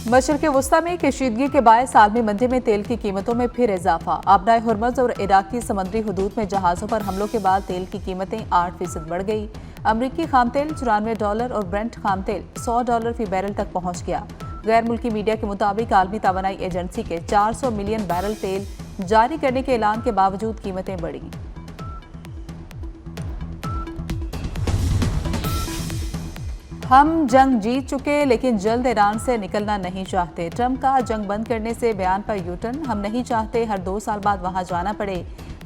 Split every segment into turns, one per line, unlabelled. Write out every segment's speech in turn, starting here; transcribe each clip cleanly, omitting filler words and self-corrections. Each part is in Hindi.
मशरिक़ वुस्ता में कशीदगी के बायस आलमी मंडी में तेल की कीमतों में फिर इजाफा। आबनाए हुर्मुज़ और इराकी समंदरी हदूद में जहाज़ों पर हमलों के बाद तेल की कीमतें 8% बढ़ गई। अमरीकी खाम तेल $94 और ब्रेंट खाम तेल $100 फी बैरल तक पहुंच गया। गैर मुल्की मीडिया के मुताबिक आलमी तवानाई एजेंसी के 400 मिलियन बैरल तेल जारी करने के ऐलान के बावजूद कीमतें बढ़ी। हम जंग जीत चुके लेकिन जल्द ईरान से निकलना नहीं चाहते। ट्रंप का जंग बंद करने से बयान पर यूटर्न। हम नहीं चाहते हर 2 साल बाद वहां जाना पड़े।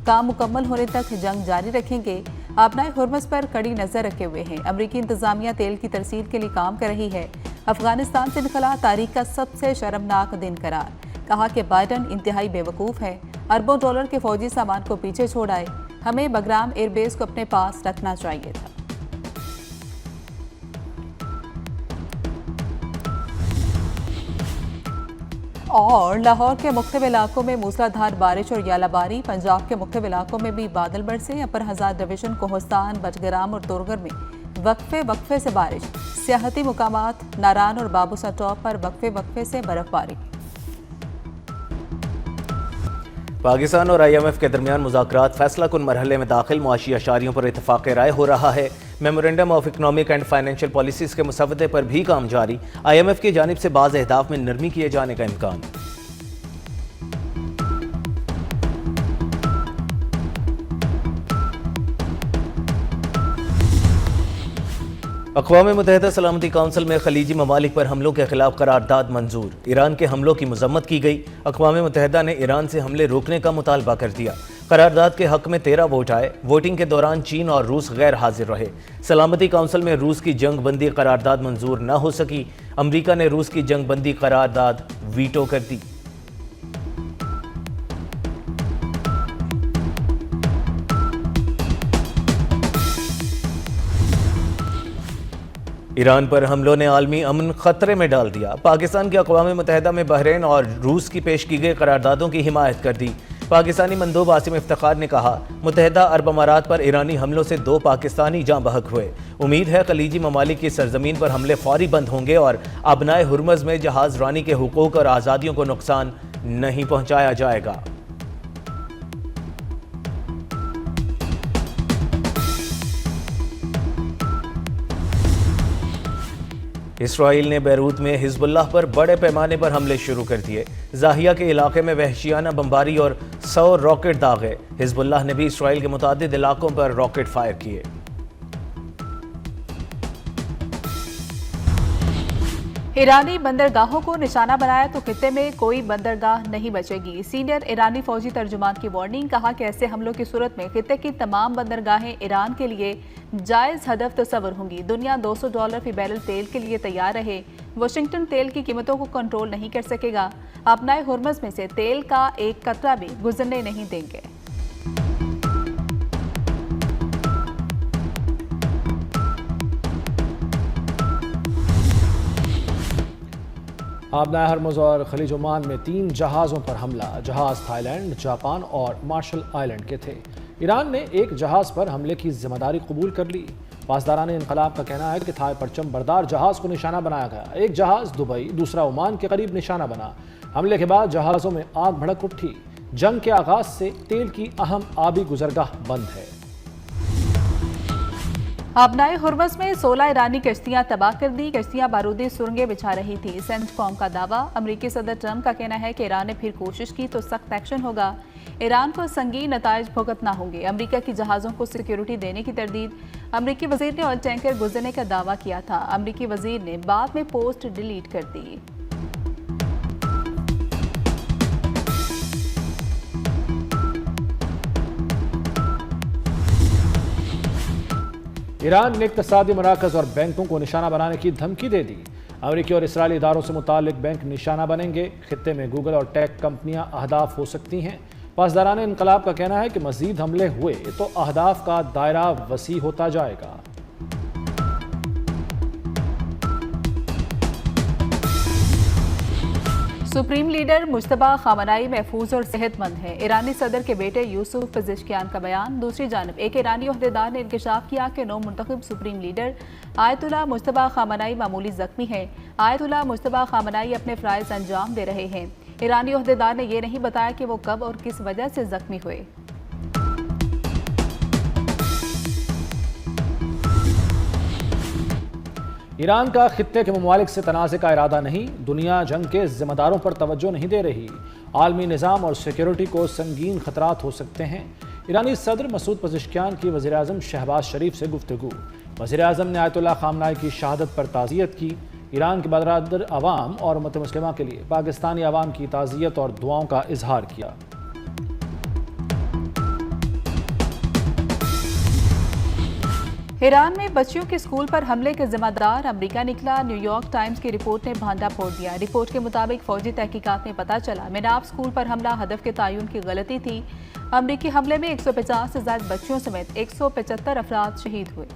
काम मुकम्मल होने तक जंग जारी रखेंगे। आबनाए हुर्मुज़ पर कड़ी नजर रखे हुए हैं। अमरीकी इंतजामिया तेल की तरसील के लिए काम कर रही है। अफगानिस्तान से निकला तारीख का सबसे शर्मनाक दिन करार। कहा कि बाइडन इंतहाई बेवकूफ़ है, अरबों डॉलर के फौजी सामान को पीछे छोड़ आए। हमें बगराम एयरबेस को अपने पास रखना चाहिए था। और लाहौर के मुख्तलिफ इलाकों में मूसलाधार बारिश और यालाबारी। पंजाब के मुख्तलिफ इलाकों में भी बादल बरसे। अपर हज़ार डिवीजन, कोहस्तान, बटग्राम और तोरगर में वक्फे से बारिश। सियाहती मुकामात नारान और बाबूसा टॉप पर वक्फे से बर्फबारी।
पाकिस्तान और IMF के दरमियान मुज़ाकरात फैसला कुन मरहले में दाखिल। मुआशी अशारियों पर इत्तफाक़ राय हो रहा है। Memorandum of economic and financial policies के मुसवदे पर भी काम जारी। IMF की जानिब से बाज़ अहदाफ में नरमी किए जाने का इम्कान। अक़वाम मुत्तहिदा सलामती काउंसिल में खलीजी ममालिक पर हमलों के खिलाफ करारदाद मंजूर। ईरान के हमलों की मजम्मत की गई। अक़वाम मुत्तहिदा ने ईरान से हमले रोकने का मुतालबा कर दिया। करारदाद के हक में 13 वोट आए। वोटिंग के दौरान चीन और रूस गैर हाजिर रहे। सलामती काउंसिल में रूस की जंग बंदी करारदाद मंजूर न हो सकी। अमरीका ने रूस की जंग बंदी करारदाद वीटो कर दी। ईरान पर हमलों ने आलमी अमन खतरे में डाल दिया। पाकिस्तान की अक़वाम मुत्तहिदा में बहरीन और रूस की पेश की गई करारदादों की हिमायत कर दी। पाकिस्तानी मंदूब आसिम इफ्तिखार ने कहा, मुत्तहिदा अरब अमारात पर ईरानी हमलों से 2 पाकिस्तानी जाँ बहक हुए। उम्मीद है खलीजी ममालिक की सरजमीन पर हमले फौरी बंद होंगे और आबनाए हुर्मुज़ में जहाज़ रानी के हुकूक और आज़ादियों को नुकसान नहीं पहुँचाया जाएगा। इसराइल ने बैरूत में हिज़्बुल्लाह पर बड़े पैमाने पर हमले शुरू कर दिए। ज़ाहिया के इलाके में वहशियाना बमबारी और 100 रॉकेट दागे। हिज़्बुल्लाह ने भी इसराइल के मुतादिद इलाकों पर रॉकेट फायर किए।
ईरानी बंदरगाहों को निशाना बनाया तो खित्ते में कोई बंदरगाह नहीं बचेगी। सीनियर ईरानी फौजी तर्जुमान की वार्निंग। कहा कि ऐसे हमलों की सूरत में खित्ते की तमाम बंदरगाहें ईरान के लिए जायज़ हदफ तस्वर होंगी। दुनिया $200 फी बैरल तेल के लिए तैयार रहे। वाशिंगटन तेल की कीमतों को कंट्रोल नहीं कर सकेगा। आबनाए हुर्मुज़ में से तेल का एक कतरा भी गुजरने नहीं देंगे।
आबनाए हुर्मुज़ और खलीज ओमान में 3 जहाज़ों पर हमला। जहाज़ थाईलैंड, जापान और मार्शल आइलैंड के थे। ईरान ने एक जहाज़ पर हमले की जिम्मेदारी कबूल कर ली। पासदारान इनकलाब का कहना है कि थाई परचम बरदार जहाज़ को निशाना बनाया गया। एक जहाज़ दुबई, दूसरा ओमान के करीब निशाना बना। हमले के बाद जहाज़ों में आग भड़क उठी। जंग के आगाज से तेल की अहम आबी गुजरगाह बंद है।
आबनाए हुर्मुज़ में 16 ईरानी कश्तियां तबाह कर दी। कश्तियां बारूदी सुरंगें बिछा रही थी। सेंटकॉम का दावा। अमरीकी सदर ट्रंप का कहना है कि ईरान ने फिर कोशिश की तो सख्त एक्शन होगा। ईरान को संगीन नताइज भुगतना होंगे। अमरीका की जहाज़ों को सिक्योरिटी देने की तरदीद। अमरीकी वजीर ने ऑयल टैंकर गुजरने का दावा किया था। अमरीकी वजीर ने बाद में पोस्ट डिलीट कर दी।
ईरान ने इक़्तिसादी मराकज़ और बैंकों को निशाना बनाने की धमकी दे दी। अमरीकी और इसराइली इदारों से मुताल्लिक बैंक निशाना बनेंगे। खित्ते में गूगल और टेक कंपनियां अहदाफ हो सकती हैं। पासदारान इनकलाब का कहना है कि मजीद हमले हुए तो अहदाफ का दायरा वसी होता जाएगा।
सुप्रीम लीडर मुश्तबा खामनाई महफूज और सेहतमंद हैं। ईरानी सदर के बेटे यूसुफ पेजेश्कियान का बयान। दूसरी जानब एक ईरानी ओहदेदार ने इंकशाफ किया कि नौ मुंतखब supreme leader Ayatollah Mojtaba Khamenei मामूली जख्मी हैं। आयतुल्लाह मुश्तबा खामनाई अपने फ़राइज़ अंजाम दे रहे हैं। ईरानी ओहदेदार ने यह नहीं बताया कि वो कब और किस वजह से जख्मी हुए।
ईरान का खित्ते के ममालिक से तनाज़े का इरादा नहीं, दुनिया जंग के जिम्मेदारों पर तवज्जो नहीं दे रही। आलमी निज़ाम और सिक्योरिटी को संगीन खतरात हो सकते हैं। ईरानी सदर मसूद पेजेश्कियान की वज़ीर आज़म शहबाज शरीफ से गुफ्तगू। वज़ीर आज़म ने आयतुल्लाह खामनाई की शहादत पर ताज़ियत की। ईरान के बरदर अवाम और उम्मत मुस्लिमा के लिए पाकिस्तानी अवाम की ताज़ियत और दुआओं का इजहार किया।
ईरान में बच्चियों के स्कूल पर हमले के जिम्मेदार अमेरिका निकला। न्यूयॉर्क टाइम्स की रिपोर्ट ने भांडा फोड़ दिया। रिपोर्ट के मुताबिक फौजी तहकीकात में पता चला मिनाब स्कूल पर हमला हदफ के तयन की गलती थी। अमेरिकी हमले में 150 से ज्यादा बच्चियों समेत 175 अफराद शहीद हुए।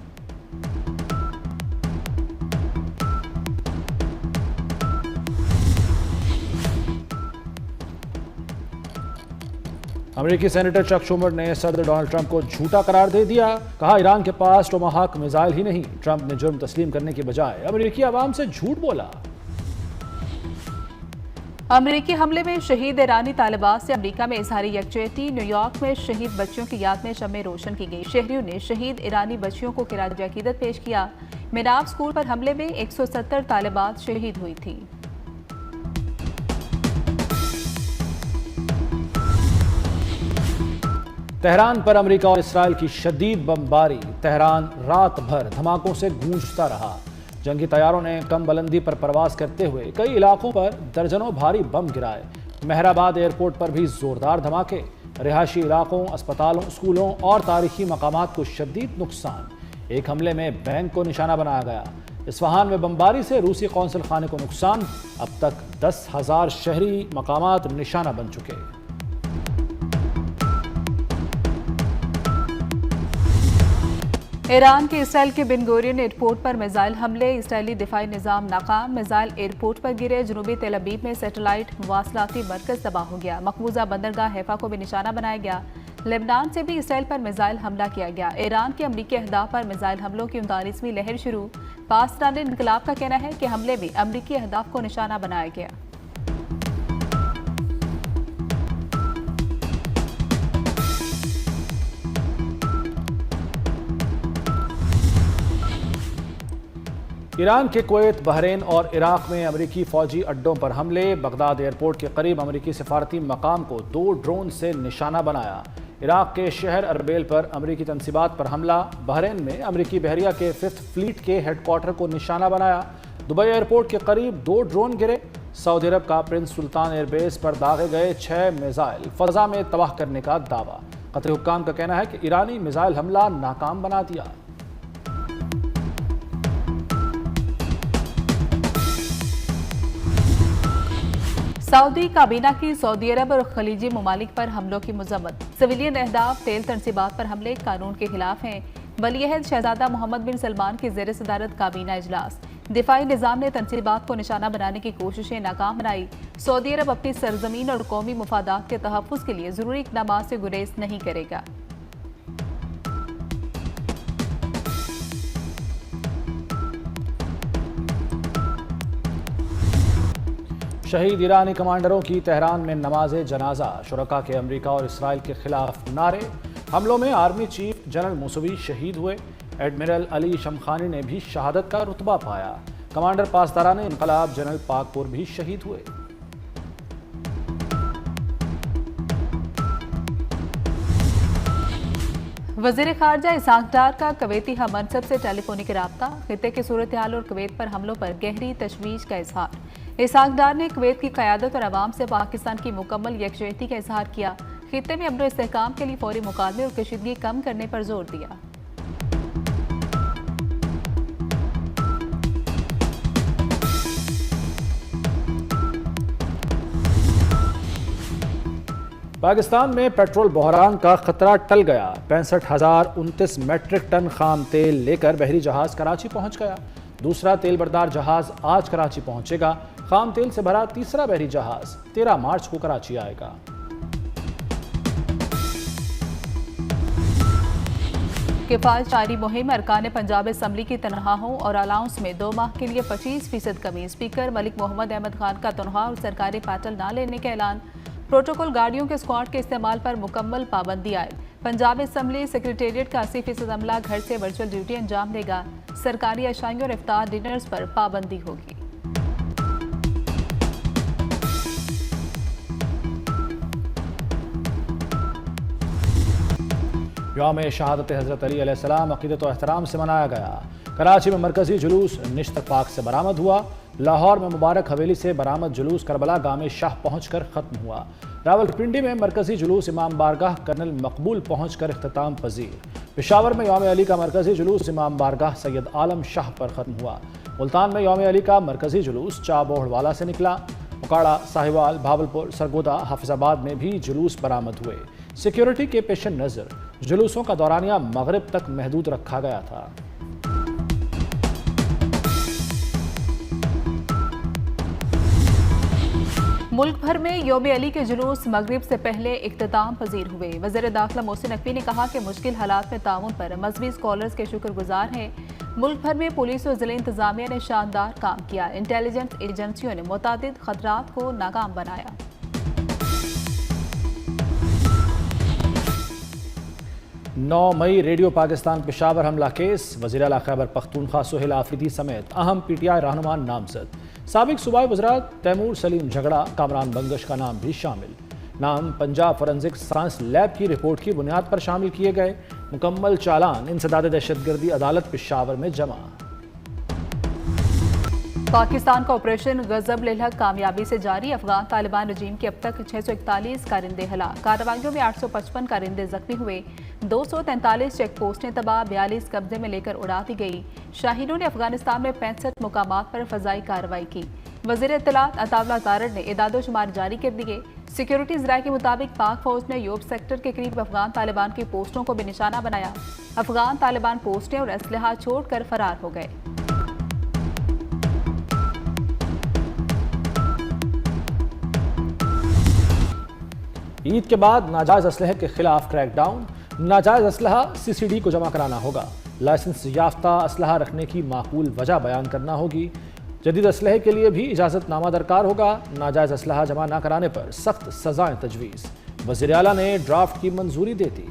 अमेरिकी सेनेटर चक शूमर ने सदर डोनाल्ड ट्रंप को झूठा करार दे दिया। कहा ईरान के पास टोमाहाक मिसाइल ही नहीं। ट्रंप ने जुर्म तस्लीम करने के बजाय अमेरिकी आवाम से झूठ बोला।
अमेरिकी हमले में शहीद ईरानी तालिबात से अमेरिका में इजहारी यकजहती। न्यूयॉर्क में शहीद बच्चियों की याद में शम्में रोशन की गई। शहरियों ने शहीद ईरानी बच्चियों को खिराज अकीदत पेश किया। मिनाब स्कूल पर हमले में 170 तालिबात शहीद हुई थी।
तेहरान पर अमेरिका और इसराइल की शदीद बमबारी। तेहरान रात भर धमाकों से गूंजता रहा। जंगी तैयारों ने कम बुलंदी पर परवाज करते हुए कई इलाकों पर दर्जनों भारी बम गिराए। मेहराबाद एयरपोर्ट पर भी जोरदार धमाके। रिहायशी इलाकों, अस्पतालों, स्कूलों और तारीखी मकामात को शदीद नुकसान। एक हमले में बैंक को निशाना बनाया गया। इस्फहान में बमबारी से रूसी कौंसल खाने को नुकसान। अब तक 10,000 शहरी मकामात निशाना बन चुके।
ईरान के इसराइल के बिन गुरियन एयरपोर्ट पर मिसाइल हमले। इसराइली दिफाई निज़ाम नाकाम। मिसाइल एयरपोर्ट पर गिरे। जनूबी तेल अवीव में सैटेलाइट मवासलाती मरकज तबाह हो गया। मकबूजा बंदरगाह हैफा को भी निशाना बनाया गया। लेबनान से भी इसराइल पर मिसाइल हमला किया गया। ईरान के अमरीकी अहदाफ पर मिसाइल हमलों की 39वीं लहर शुरू। पाकिस्तानी इनकलाब का कहना है कि हमले में अमरीकी अहदाफ को निशाना बनाया गया।
ईरान के कुवैत, बहरीन और इराक में अमेरिकी फौजी अड्डों पर हमले। बगदाद एयरपोर्ट के करीब अमेरिकी सिफारती मकाम को 2 ड्रोन से निशाना बनाया। इराक के शहर अरबेल पर अमेरिकी तनसीबात पर हमला। बहरीन में अमेरिकी बहरिया के 5th फ्लीट के हेडक्वार्टर को निशाना बनाया। दुबई एयरपोर्ट के करीब 2 ड्रोन गिरे। सऊदी अरब का प्रिंस सुल्तान एयरबेस पर दागे गए 6 मिसाइल फजा में तबाह करने का दावा। कतरी हुक्काम का कहना है कि ईरानी मिसाइल हमला नाकाम बना दिया।
सऊदी काबीना की सऊदी अरब और खलीजी ममालिक पर हमलों की मजम्मत। सिविलियन अहदाफ तेल तनसीबात पर हमले कानून के खिलाफ हैं। वलीअहद शहजादा मोहम्मद बिन सलमान की ज़ेर सदारत काबीना इजलास। दिफाई निज़ाम ने तनसीबात को निशाना बनाने की कोशिशें नाकाम बनाई। सऊदी अरब अपनी सरजमीन और कौमी मुफादात के तहफ़्फ़ुज़ के लिए ज़रूरी इक़दाम से गुरेज नहीं करेगा।
शहीद ईरानी कमांडरों की तेहरान में नमाज जनाजा। शुरका के अमेरिका और इसराइल के खिलाफ नारे। हमलों में आर्मी चीफ जनरल मूसवी शहीद हुए। एडमिरल अली शमखानी ने भी शहादत का रुतबा पाया। कमांडर पासदारान इनकलाब जनरल पाकपुर भी शहीद हुए।
वज़ीर ख़ारजा इसहाक डार का कुवैती हम मनसब से टेलीफोनिक रब्ता। खित्ते की सूरत हाल और कुवैत पर हमलों पर गहरी तशवीश का इजहार। इसहाक डार ने कुवैत की क़यादत और अवाम से पाकिस्तान की मुकम्मल यकजहती का इजहार किया। खित्ते में अमन इस्तेहकाम के लिए फौरी मुकालमे और कशीदगी कम करने पर जोर दिया।
पाकिस्तान में पेट्रोल बहरान का खतरा टल गया। 65,029 मैट्रिक टन खाम तेल लेकर बहरी जहाज कराची पहुंच गया। दूसरा तेल बरदार जहाज आज कराची पहुंचेगा। खाम तेल से भरा तीसरा बहरी जहाज 13 मार्च को कराची आएगा।
किफायत जारी मुहिम अरकान पंजाब असम्बली की तनख्वाहों और अलाउंस में 2 माह के लिए 25% कमी। स्पीकर मलिक मोहम्मद अहमद खान का तनख्वाह और सरकारी पैटल न लेने का ऐलान। प्रोटोकॉल गाड़ियों के स्क्वाड के इस्तेमाल पर मुकम्मल पाबंदी आए। पंजाब असम्बली सेक्रेटेरिएट का 80% अमला घर से वर्चुअल ड्यूटी अंजाम देगा। सरकारी अशाइयों और इफ्तार डिनर्स पर पाबंदी होगी।
यौम शहादत हज़रत अली अलैहिस्सलाम अक़ीदत और एहतराम से मनाया गया। कराची में मरकजी जुलूस निश्त पाक से बरामद हुआ। लाहौर में मुबारक हवेली से बरामद जुलूस करबला गामे शाह पहुंचकर ख़त्म हुआ। रावलपिंडी में मरकजी जुलूस इमाम बारगाह कर्नल मकबूल पहुंचकर इख्तिताम पजीर। पेशावर में यौम अली का मरकजी जुलूस इमाम बारगाह सैयद आलम शाह पर ख़त्म हुआ। मुल्तान में यौम अली का मरकजी जुलूस चाबोहड़वाला से निकला। उकाड़ा, साहिवाल, भावलपुर, सरगोदा, हाफिजाबाद में भी जुलूस बरामद हुए। सिक्योरिटी के पेश नज़र जुलूसों का दौरानिया मगरिब तक महदूद रखा गया था।
मुल्क भर में यौम अली के जुलूस मगरिब से पहले इख्तिताम पजीर हुए। वज़ीर दाखिला मोहसिन नकवी ने कहा कि मुश्किल हालात में ताउन पर मजहबी स्कॉलर्स के शुक्रगुजार हैं। मुल्क भर में पुलिस और जिले इंतजामिया ने शानदार काम किया। इंटेलिजेंस एजेंसियों ने मुतादिद खतरात को नाकाम बनाया।
9 मई रेडियो पाकिस्तान पेशावर हमला केस। वज़ीर आला खैबर पख्तूनख्वा सुहेल आफरीदी समेत अहम PTI रहनुमा नामजद। साबिक सूबाई वज़रा तैमूर सलीम झगड़ा, कामरान बंगश का नाम भी शामिल। नाम पंजाब फॉरेंसिक साइंस लैब की रिपोर्ट की बुनियाद पर शामिल किए गए। मुकम्मल चालान इंसदाद दहशतगर्दी अदालत पेशावर में जमा।
पाकिस्तान का ऑपरेशन गजब लेलहक कामयाबी से जारी। अफगान तालिबान रजीम के अब तक 641 कारिंदे हलाक। कार्रवाइयों में 855 कारिंदे जख्मी हुए। 243 चेक पोस्टें तबाह, 42 कब्जे में लेकर उड़ा दी गई। शाहीनों ने अफगानिस्तान में 65 मुकामात पर फजाई कार्रवाई की। वज़ीर इत्तलात अताउल्लाह तारड़ ने इदादो शुमार जारी कर दिए। सिक्योरिटी ज़राए के मुताबिक पाक फौज ने योब सेक्टर के करीब अफगान तालिबान की पोस्टों को भी निशाना बनाया। अफगान तालिबान पोस्टें और असलहा छोड़कर फरार हो गए।
ईद के बाद नाजायज असलहे के खिलाफ क्रैकडाउन। नाजायज असलहा CCD को जमा कराना होगा। लाइसेंस याफ्ता असलहा रखने की माकूल वजह बयान करना होगी। जदीद असलहे के लिए भी इजाज़तनामा दरकार होगा। नाजायज असलहा जमा न कराने पर सख्त सजाएं तजवीज़। वज़ीर आला ने ड्राफ्ट की मंजूरी दे दी।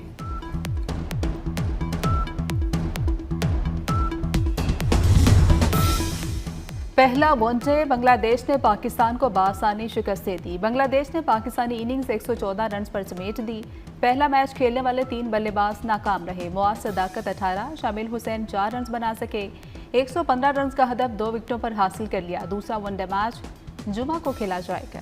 पहला वनडे बांग्लादेश ने पाकिस्तान को बासानी शिकस्त दे दी। बांग्लादेश ने पाकिस्तानी इनिंग्स 114 रन पर समेट दी। पहला मैच खेलने वाले 3 बल्लेबाज नाकाम रहे। मुआज सदाकत 18, शामिल हुसैन 4 रन बना सके। 115 रन का हदफ 2 विकेटों पर हासिल कर लिया। दूसरा वनडे मैच जुमा को खेला जाएगा।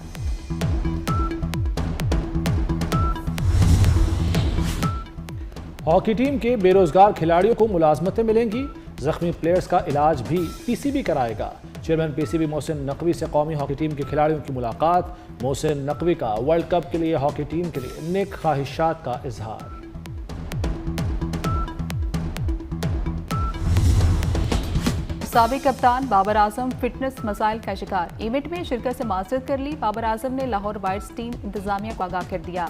हॉकी टीम के बेरोजगार खिलाड़ियों को मुलाजमतें मिलेंगी। जख्मी प्लेयर्स का इलाज भी PCB कराएगा। चेयरमैन PCB मोहसिन नकवी से कौमी हॉकी टीम के खिलाड़ियों की मुलाकात। मोहसिन नकवी का वर्ल्ड कप के लिए हॉकी टीम के लिए नेक ख्वाहिशात का इजहार।
साबिक कप्तान बाबर आजम फिटनेस मसाइल का शिकार। इवेंट में शिरकत से माजरत कर ली। बाबर आजम ने लाहौर वाइट्स टीम इंतजामिया को आगाह कर दिया।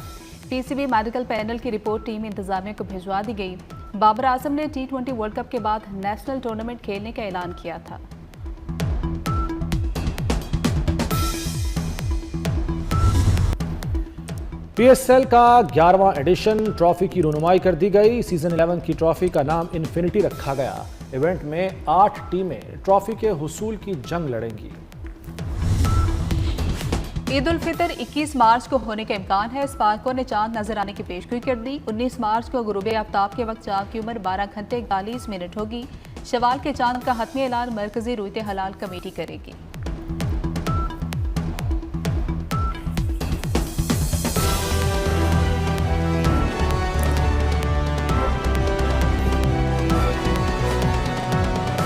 PCB मेडिकल पैनल की रिपोर्ट टीम इंतजामिया को भिजवा दी गई। बाबर आजम ने T20 वर्ल्ड कप के बाद नेशनल टूर्नामेंट खेलने का ऐलान किया था।
PSL का 11वां एडिशन ट्रॉफी की रुनुमाई कर दी गई। सीजन 11 की ट्रॉफी का नाम इन्फिनिटी रखा गया। इवेंट में 8 टीमें ट्रॉफी के हुसूल की जंग लड़ेंगी।
ईद उल फितर 21 मार्च को होने का इम्कान है। स्पार्को ने चांद नजर आने की पेशगोई कर दी। 19 मार्च को गुरूब आफ्ताब के वक्त चांद की उम्र 12 घंटे 41 मिनट होगी। शवाल के चांद का हतमी ऐलान मरकजी रूयत हलाल कमेटी करेगी।